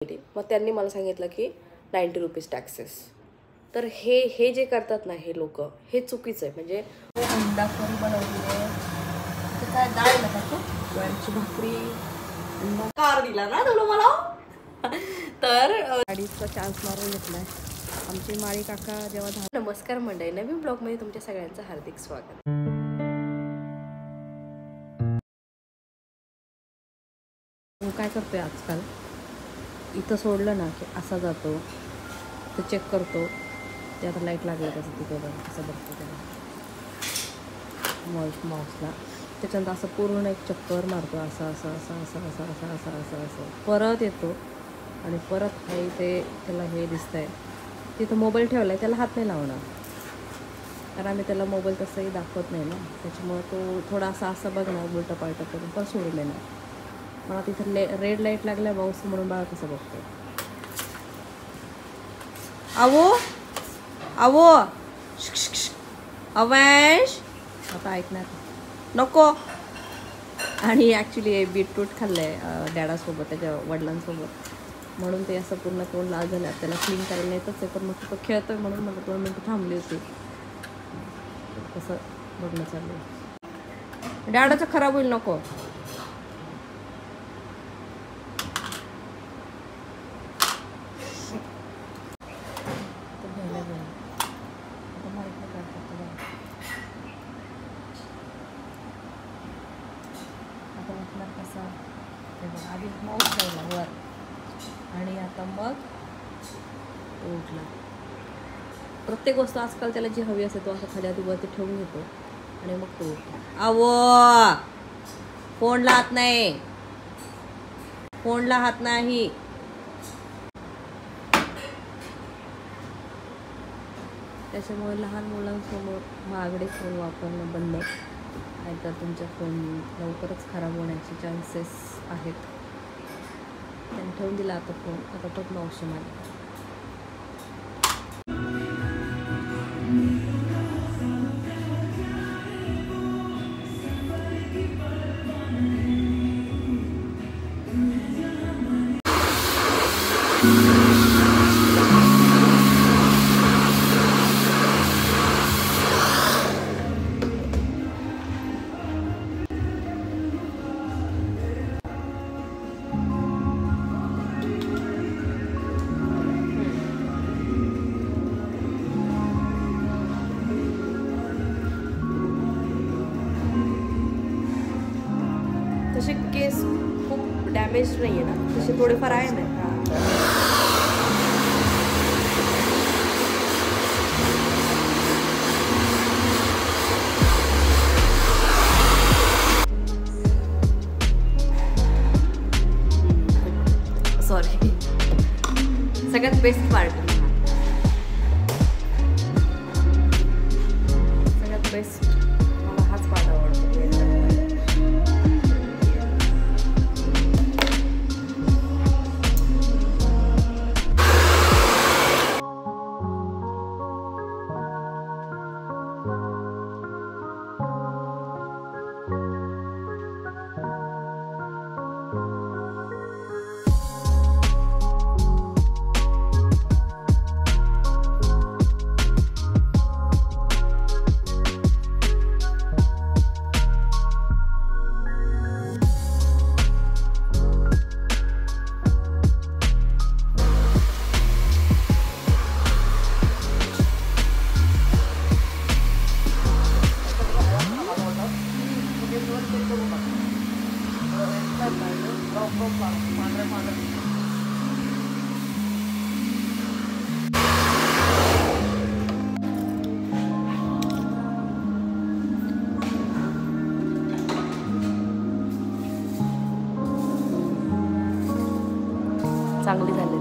मग त्यांनी मला सांगितलं की 90 रुपीज टॅक्सेस. तर हे जे करतात ना हे लोक, हे चुकीचं आहे. म्हणजे अंडा करी बनवली आहे, काय डाळ नका तू ज्वारीची भाकरी, कार दिला ना तुला मला. तर गाडीचा चान्स मारून घेतलाय आमचे माळी काका जेव्हा. नमस्कार मंडळी, नवीन ब्लॉगमध्ये तुमच्या सगळ्यांचं हार्दिक स्वागत. काय करतोय आजकाल, इथं सोडलं ना की असा जातो, तर चेक करतो ते आता लाईट लागलं त्याचं तिथे असं बघतो त्याला माऊसला. त्याच्यानंतर असं पूर्ण एक चक्कर मारतो, असं असं असं असं असं असं असं असं असं परत येतो आणि परत हे ते त्याला हे दिसतं आहे तिथं मोबाईल ठेवला आहे, त्याला हात नाही लावणार कारण आम्ही त्याला मोबाईल तसंही दाखवत नाही ना, त्याच्यामुळं तो थोडासा असं बघणार उलटा पालटा करून पण सोडून देणार. मला तिथं रेड लाईट लागल्या माऊस म्हणून बाळा कसं बघतो. आवो आवो अवंश आता ऐकणार नको. आणि ॲक्च्युली बीटरूट खाल्लं आहे डॅडासोबत, त्याच्या वडिलांसोबत, म्हणून ते असं पूर्ण करून लाल झालं. त्याला क्लीन करायला येतच आहे, पण मग तो खेळतोय म्हणून मला 2 मिनटं थांबली होती. कसं बघणं चाललं आहे, डॅडाचं खराब होईल नको. कसा आधी माऊस ठेवला वर आणि आता मग उठला. प्रत्येक गोष्ट आजकाल त्याला जी हवी असते तो असं खाली आधी वरती ठेवून घेतो आणि मग तो उठतो. आवो फोनला हात नाही, फोनला हात नाही. त्याच्यामुळे लहान मुलांसमोर महागडे फोन वापरणं बंद, नाहीतर तुमचा फोन लवकरच खराब होण्याचे चान्सेस आहेत. त्यांनी ठेवून दिला आता फोन, आता तो ऑप्शन आला. तसे केस खूप डॅमेज नाही आहे ना, तसे थोडेफार आहे ना. सॉरी, सगळ्यात बेस्ट पार्ट, सगळ्यात बेस्ट मला हाच पार्ट आवडतो. चांगली झालेत.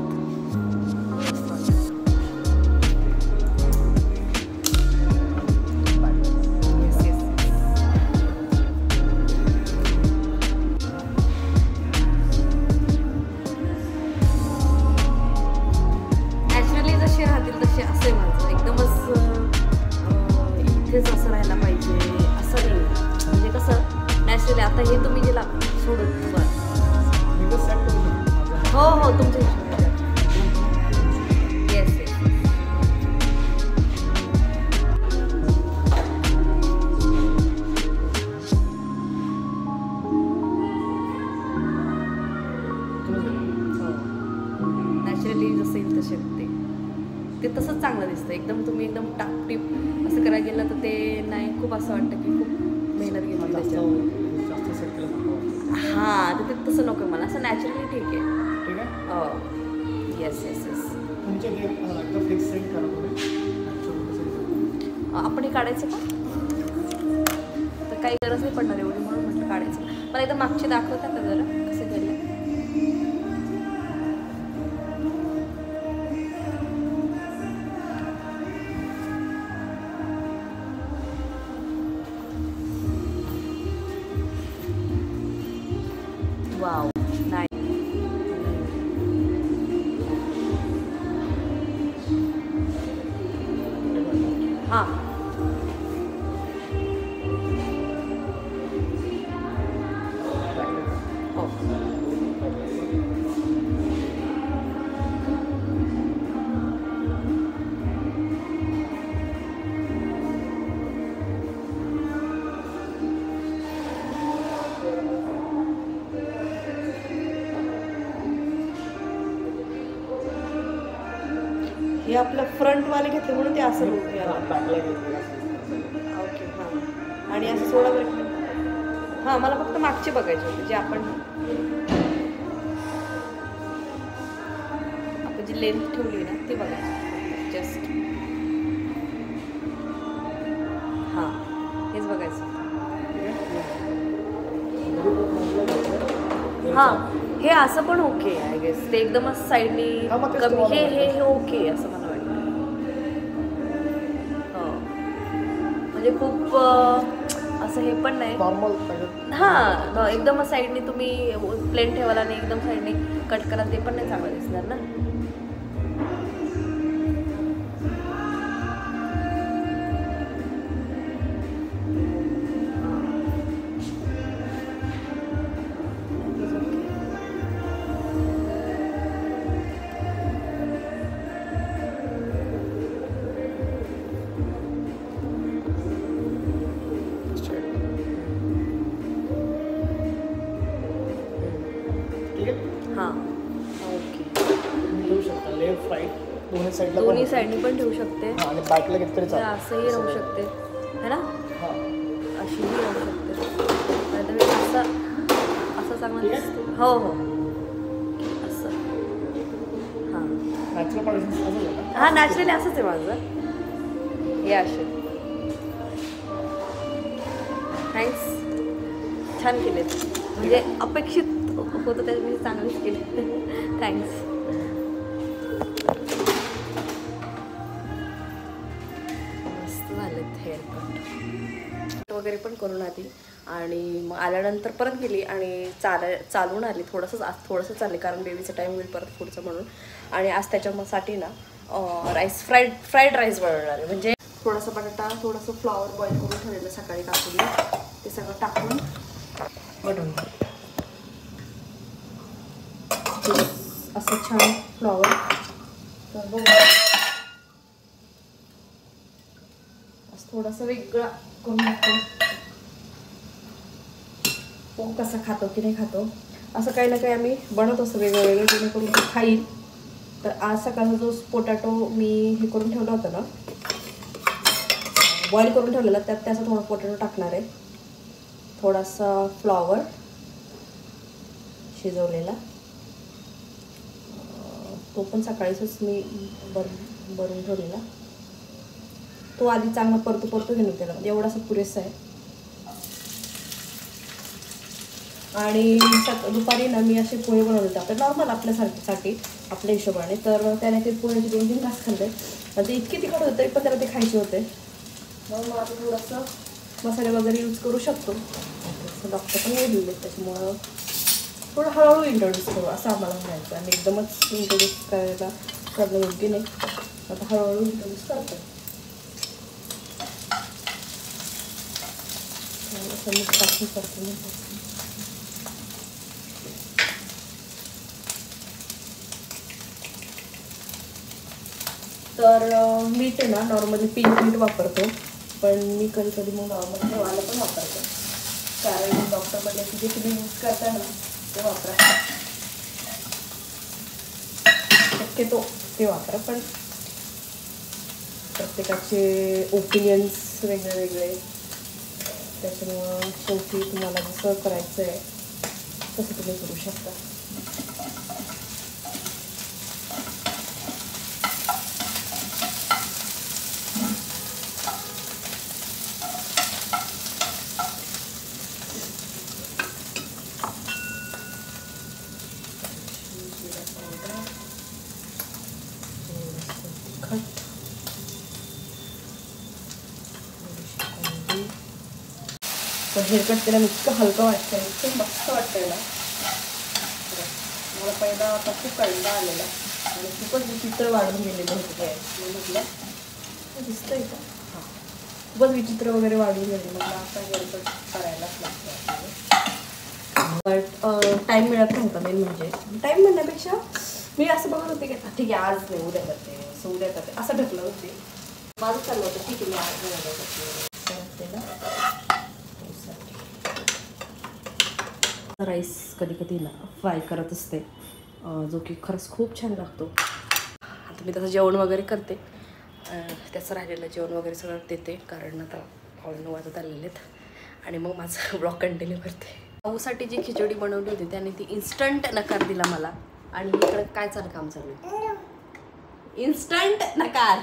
नॅचरली जसे राहतील तसे असे माझं एकदमच इथेच असं राहायला पाहिजे असं नाही. म्हणजे कसं नॅचरली आता हे तुम्ही जे सोडून बरं हो हो तुमच्या नॅचरली जसं येईल तसे ते तसंच चांगलं दिसतं. एकदम तुम्ही एकदम टापटीप असं करायला गेलं तर ते नाही, खूप असं वाटतं की खूप मेहनत घेतली त्याच्यावर. हां, तर ते तसं नको मला, असं नॅचरली ठीक आहे. हो, येस येस येस. आपण हे काढायचं का? तर काही गरज नाही पडणार एवढी, म्हणून म्हटलं काढायचं. मला एकदा मागचे दाखवता का जरा कसं केलं? वाव, नाही. हां, हो. हे आपलं फ्रंटवाले घेतले म्हणून ते असं ओके. हां, आणि असं सोडा बरं. हां, मला फक्त मागचे बघायचे होते, जे आपण जी लेंथ ठेवली ना ते बघायचं जस्ट. हां, हेच बघायचं. हां, हे असं पण ओके आहे आय गेस. ते एकदमच साईडनी कमी, हे हे हे ओके असं मला वाटतं. हो, म्हणजे खूप असं हे पण नाही. हां, एकदमच साईडनी तुम्ही प्लेन ठेवाल आणि एकदम साईडनी कट कराल, ते पण नाही चांगलं दिसणार ना. हां, ओके. दोन्ही साईडनी पण ठेवू शकते आणि बॅकला घेतलं तर असंही राहू शकते है ना, अशीही राहू शकते. नाहीतर असं असं चांगलं दिसतं. हो हो, असं. हां हां, नॅचरली असंच आहे माझं. हे असे. थँक्स, छान केले, म्हणजे अपेक्षित होतं त्याच्यापेक्षा चांगलेच केले. थँक्स. मस्त झालेत हेअर कट वगैरे पण करून आली आणि मग आल्यानंतर परत गेली आणि चालून आली. थोडंसं चालले कारण बेबीचा टाईम होईल परत पुढचं म्हणून. आणि आज त्याच्यासाठी ना राईस फ्राईड राईस बनवणार आहे. म्हणजे थोडासा बटाटा, थोडंसं फ्लॉवर बॉईल करून ठेवलेलं सकाळी कापून, ते सगळं टाकून बनवून असं छान फ्लॉवर. तर बघा असं थोडंसं वेगळं करून टाकतो. तो कसा खातो की नाही खातो, असं काही ना काही आम्ही बनवत असतो वेगळं जेणेकरून तो खाईल. तर आज सकाळचा जो पोटॅटो मी हे करून ठेवला होता ना, बॉईल करून ठेवलेला, त्यात त्याचा थोडा पोटॅटो टाकणार आहे. थोडासा फ्लॉवर शिजवलेला, तो पण सकाळीच मी भरून ठेवलेला. तो आधी चांगला परतो घेऊन त्याला, म्हणजे एवढासा पुरेसा आहे. आणि दुपारी ना मी असे पोहे बनवले होते आपल्या नॉर्मल आपल्यासाठी आपल्या हिशोबाने. तर त्याने ते पोह्याचे 2-3 घास खाल्ले. ते इतके तिखट होते पण त्याला ते खायचे होते. मग मला आता थोडंसं मसाले वगैरे यूज करू शकतो. डॉक्टर पण बोलले त्याच्यामुळं थोडं हळूहळू इंट्रोड्यूस करू असं आम्हाला म्हणायचं. आणि एकदमच इंट्रोड्यूस करणं योग्य नाही. आता हळूहळू इंट्रोड्यूस करतो. तर मीठ आहे ना नॉर्मली पिंक मीठ वापरतो, पण मी कधी कधी मग नॉर्मल गव्हाला पण वापरतो. कारण डॉक्टर म्हणले की जे तुम्ही यूज करता ना ते वापरा. शक्यतो ते वापरा, पण प्रत्येकाचे ओपिनियन्स वेगळे वेगळे, त्याच्यामुळं शेवटी तुम्हाला जसं करायचं आहे तसं तुम्ही करू शकता. तर हेअरकट केल्याने इतकं हलकं वाटतं, इतकं मस्त वाटतंय ना. मला पहिला आता खूप कंटाळा आलेला आणि खूपच विचित्र वाढून गेलेलं होतं काय. मी म्हटलं दिसतंय का, हां खूपच विचित्र वगैरे वाढून गेले. म्हटलं आता हेअरकट करायलाच लागतं. बट टाईम मिळत नव्हता. मेन म्हणजे टाईम म्हणण्यापेक्षा मी असं बघत होते की ठीक आहे आज नाही उद्या करते, असं उद्या करते असं ढकलं होते. माझं चाललं होतं ठीक आहे मी आज नाही उद्या करते ना. राईस कधी कधी ना फ्राय करत असते, जो की खरंच खूप छान लागतो. आता मी तसं जेवण वगैरे करते, त्याचं राहिलेलं जेवण वगैरे सगळं देते, कारण आता 9:15 वाजत आलेले आहेत आणि मग माझं ब्लॉग कंटिन्यू करते. भाऊसाठी जी खिचडी बनवली होती त्याने ती इन्स्टंट नकार दिला मला. आणि इकडं काय चालू काम चालू आहे, इन्स्टंट नकार.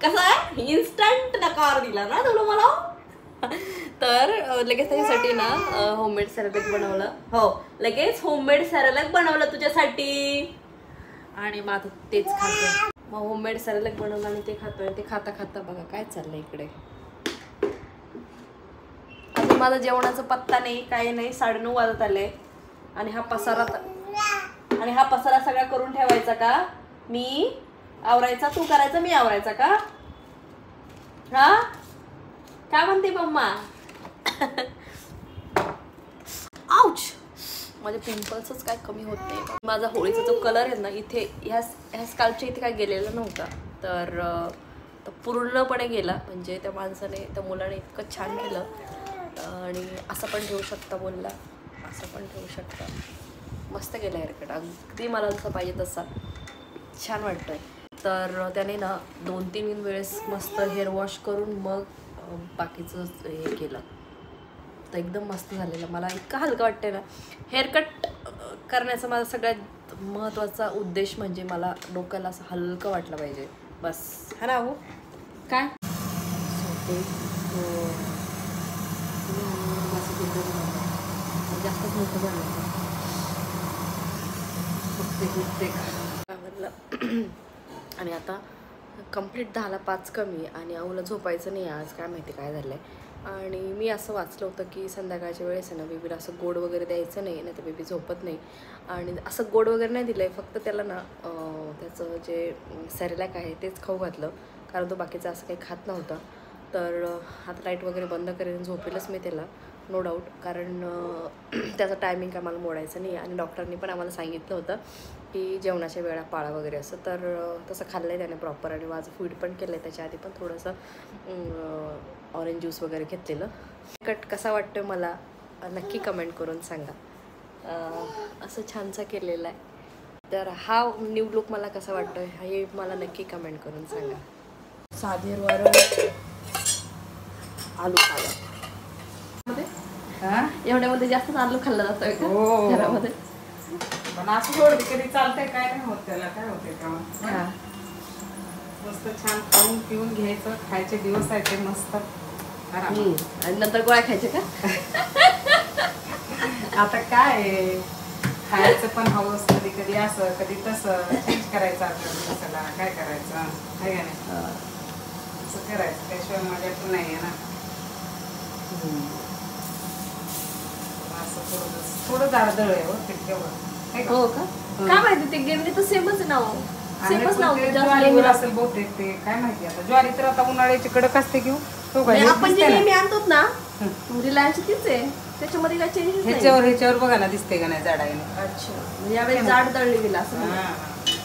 कसं आहे, इन्स्टंट नकार दिला ना तुला मला. तर लगेच त्याच्यासाठी ना होममेड सॅरलॅक बनवलं. हो लगेच होममेड सॅरलॅक बनवलं तुझ्यासाठी आणि मग आता तेच खातो. मग होममेड सॅरलॅक बनवलं आणि ते खातोय. ते खाता खाता बघा काय चाललंय इकडे. अजून माझा जेवणाचा पत्ता नाही, काही नाही. 9:30 वाजत आले आणि हा पसारा सगळा करून ठेवायचा का मी आवरायचा, तू करायचा मी आवरायचा का. हा काय म्हणते मम्मा. आउच, माझे पिंपल्सच काय कमी होत नाही. माझा होळीचा जो कलर आहे ना इथे ह्या स्काल्पच्या इथे काय गेलेला नव्हता, तर पूर्णपणे गेला. म्हणजे त्या माणसाने त्या मुलाने इतकं छान केलं. आणि असं पण ठेवू शकता बोलला, असं पण ठेवू शकता. मस्त गेला हेअरकट, अगदी मला जसं पाहिजे तसा छान वाटतोय. तर त्याने ना 2-3 वेळेस मस्त हेअर वॉश करून मग बाकीचं हे केलं, तर एकदम मस्त झालेलं. मला इतकं हलकं वाटतंय ना. हेअरकट करण्याचा माझा सगळ्यात महत्त्वाचा उद्देश म्हणजे मला डोक्याला असं हलकं वाटलं पाहिजे बस, है ना. हो काय जास्तच मोठं झालं आणि आता कंप्लीट 10ला 5 कमी आणि आऊला झोपायचं नाही आज, काय माहिती काय झालं आहे. आणि मी असं वाचलं होतं की संध्याकाळच्या वेळेस आहे ना बेबीला असं गोड वगैरे द्यायचं नाही, नाही तर बेबी झोपत नाही. आणि असं गोड वगैरे नाही दिलं आहे, फक्त त्याला ना त्याचं जे सॅरेलॅक आहे तेच खाऊ घातलं, कारण तो बाकीचं असं काही खात नव्हता. तर आता लाईट वगैरे बंद करेन, झोपेलच मी त्याला नो डाऊट, कारण त्याचा टायमिंग काय मला मोडायचं नाही. आणि डॉक्टरनी पण आम्हाला सांगितलं होतं की जेवणाच्या वेळा पाळा वगैरे असं, तर तसं खाल्लं आहे त्याने प्रॉपर. आणि माझं फीड पण केलं आहे त्याच्या आधी पण, थोडंसं ऑरेंज ज्यूस वगैरे घेतलेलं. कट कसा वाटतो मला नक्की कमेंट करून सांगा. असं छानसा केलेलं आहे. तर हा न्यू लुक मला कसा वाटतो हे मला नक्की कमेंट करून सांगा. साधेवर आलू खाल्ला एवढ्यामध्ये जास्तच आलू खाल्ला जातोय घरामध्ये. पण असं थोडं कधी चालतंय, काय नाही होत त्याला, काय होते का. मस्त छान खाऊन पिऊन घ्यायचं, खायचे दिवस आहेत ते मस्त. आणि नंतर गोळ्या खायचे का. आता काय खायचं पण हवंच, कधी कधी असं कधी तसं चेंज करायचं. आपल्या दिवसाला काय करायचं आहे का नाही, असं करायचं, त्याशिवाय मजा पण नाही आहे ना. असं थोडं जाडदळ आहे हो ते तेवढं. हो का, काय माहिती ते गिरणी तर सेमच नाव, सेमच नाव ज्वारीवर असेल बहुतेक, ते काय माहिती. आता ज्वारी तर आता उन्हाळ्याची कडक असते की आपण जे नेहमी आणतो ना रिलायन्स तीच आहे, त्याच्यामध्ये काय चेंज ह्याच्यावर बघा ना दिसते का नाही जाड आहे. अच्छा, म्हणजे यावेळी जाड दळली गेला असं,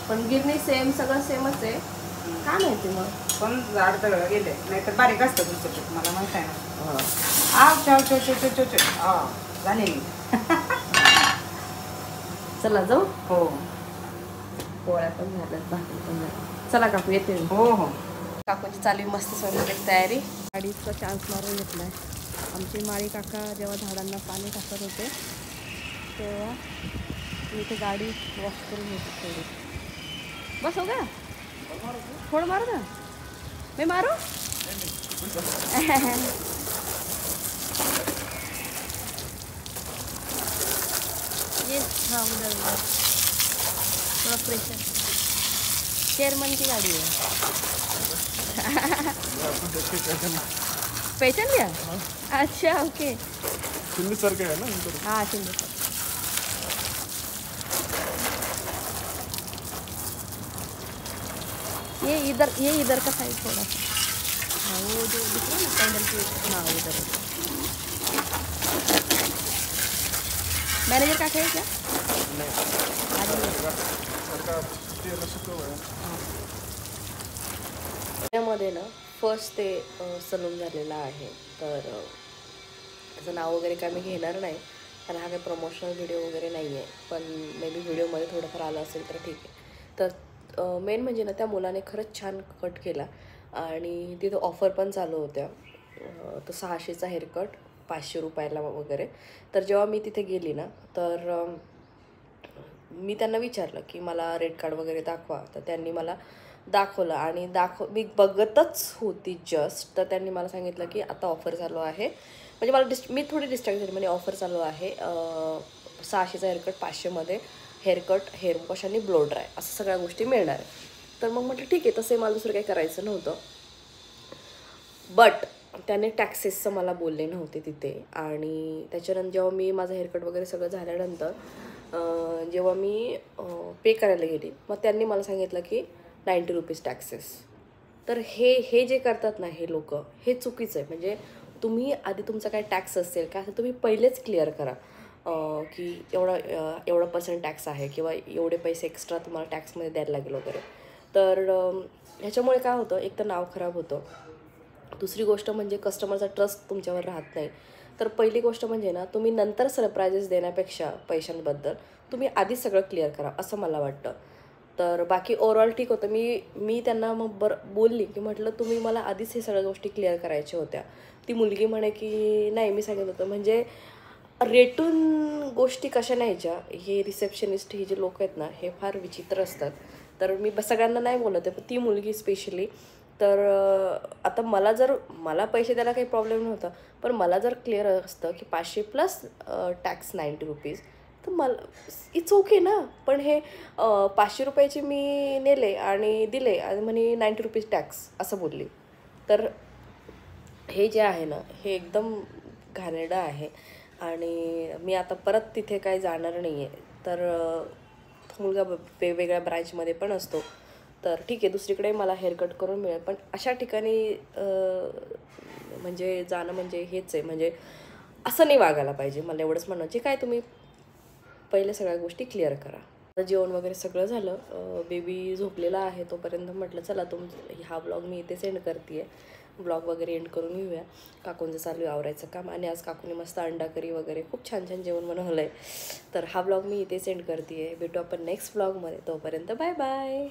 पण गिरणी सेम सगळं सेमच आहे. काय माहिती मग, पण जाड दळलं गेले, नाहीतर बारीक असतं तुमचं पीठ, मला माहित आहे ना. झाले. चला जाऊ. हो पोळ्या पण झाल्यात, भाकरी पण झाल्या. चला काकू येते मी. हो हो. काकूची चालू आहे मस्त स्वयंपाकाची तयारी. गाडीचा चान्स मारून घेतलाय. आमचे माळी काका जेव्हा झाडांना पाणी टाकत होते तेव्हा मी इथे गाडी वॉश करून घेते थोडी. बस हो का थोडं मारू ना, मी मारू. ये हाँ उधर उधर थोड़ा प्रेशर. चेयरमैन की गाड़ी है. पहचान लिया. अच्छा ओके. शिंदे सर का है ना. हाँ शिंदे सर. ये इधर का साइड थोड़ा सा. हाँ वो जो दिख रहा है ना पैंडल के, हाँ उधर. मैनेजर का है क्या? पुण्यामध्ये ना फर्स्ट ते सलून झालेला आहे. तर त्याचं नाव वगैरे काय मी घेणार नाही कारण हा काही प्रमोशनल व्हिडिओ वगैरे नाही आहे. पण मे बी व्हिडिओमध्ये थोडंफार आलं असेल तर ठीक आहे. तर मेन म्हणजे ना त्या मुलाने खरंच छान कट केला आणि तिथं ऑफर पण चालू होत्या. तर 600चा हेअरकट 500 रुपयाला वगैरे. तर जेव्हा मी तिथे गेली ना तर मी त्यांना विचारलं की मला रेट कार्ड वगैरे दाखवा. तर त्यांनी मला दाखवलं आणि मी बघतच होती जस्ट. तर त्यांनी मला सांगितलं की आता ऑफर चालू आहे. म्हणजे मला मी थोडी डिस्ट्रॅक्ट झाली. म्हणजे ऑफर चालू आहे 600चा हेअरकट 500मध्ये हेअरकट, हेअर वॉश आणि ब्लो ड्राय असं सगळ्या गोष्टी मिळणार आहे. तर मग म्हटलं ठीक आहे. तसे मला दुसरं काही करायचं नव्हतं. बट त्याने टॅक्सेसचं मला बोलले नव्हते तिथे. आणि त्याच्यानंतर जेव्हा मी माझं हेअरकट वगैरे सगळं झाल्यानंतर जेव्हा मी पे करायला गेली मग त्यांनी मला सांगितलं की 90 रुपीज टॅक्सेस. तर हे जे करतात ना हे लोक हे चुकीचं आहे. म्हणजे तुम्ही आधी तुमचा काय टॅक्स असेल काय असेल तुम्ही पहिलेच क्लिअर करा की एवढा पर्सेंट टॅक्स आहे किंवा एवढे पैसे एक्स्ट्रा तुम्हाला टॅक्समध्ये द्यायला लागेल वगैरे. तर ह्याच्यामुळे काय होतं, एक तर नाव खराब होतं. दुसरी गोष्ट म्हणजे कस्टमरचा ट्रस्ट तुमच्यावर राहत नाही. तर पहिली गोष्ट म्हणजे ना तुम्ही नंतर सरप्रायझेस देण्यापेक्षा पैशांबद्दल तुम्ही आधीच सगळं क्लिअर करा असं मला वाटतं. तर बाकी ओव्हरऑल ठीक होतं. मी त्यांना मग बोलली की म्हटलं तुम्ही मला आधीच हे सगळ्या गोष्टी क्लिअर करायच्या होत्या. ती मुलगी म्हणे की नाही मी सांगितलं होतं. म्हणजे रेटून गोष्टी कशा न्यायच्या. हे रिसेप्शनिस्ट हे जे लोक आहेत ना हे फार विचित्र असतात. तर मी सगळ्यांना नाही बोलत आहे पण ती मुलगी स्पेशली. तर आता मला पैसे द्यायला काही प्रॉब्लेम नव्हता. पण मला जर क्लिअर असतं की 500 प्लस टॅक्स 90 रुपीज तर मला इट्स ओके ना. पण हे 500 रुपयाचे मी नेले आणि दिले आणि म्हणे 90 रुपीज टॅक्स असं बोलली. तर हे जे आहे ना हे एकदम घाणेरडं आहे. आणि मी आता परत तिथे काही जाणार नाही आहे. तर मुलगा वेगवेगळ्या ब्रँचमध्ये पण असतो. तर ठीक आहे दुसरीकडे मला हेअरकट करून मिळेल. पण अशा ठिकाणी म्हणजे जाणं म्हणजे हेच आहे. म्हणजे असं नाही वागायला पाहिजे. मला एवढंच म्हणणं जे काय तुम्ही पहिले सगळ्या गोष्टी क्लिअर करा. जेवण वगैरे सगळं झालं. बेबी झोपलेला आहे तोपर्यंत म्हटलं चला हा ब्लॉग मी इथे सेंड करते आहे. ब्लॉग वगैरे एंड करून घेऊया. काकूंचं चालू आहे आवरायचं काम. आणि आज काकूने मस्त अंडा करी वगैरे खूप छान छान जेवण बनवलं आहे. तर हा ब्लॉग मी इथे सेंड करते आहे. भेटू आपण नेक्स्ट ब्लॉगमध्ये. तोपर्यंत बाय बाय.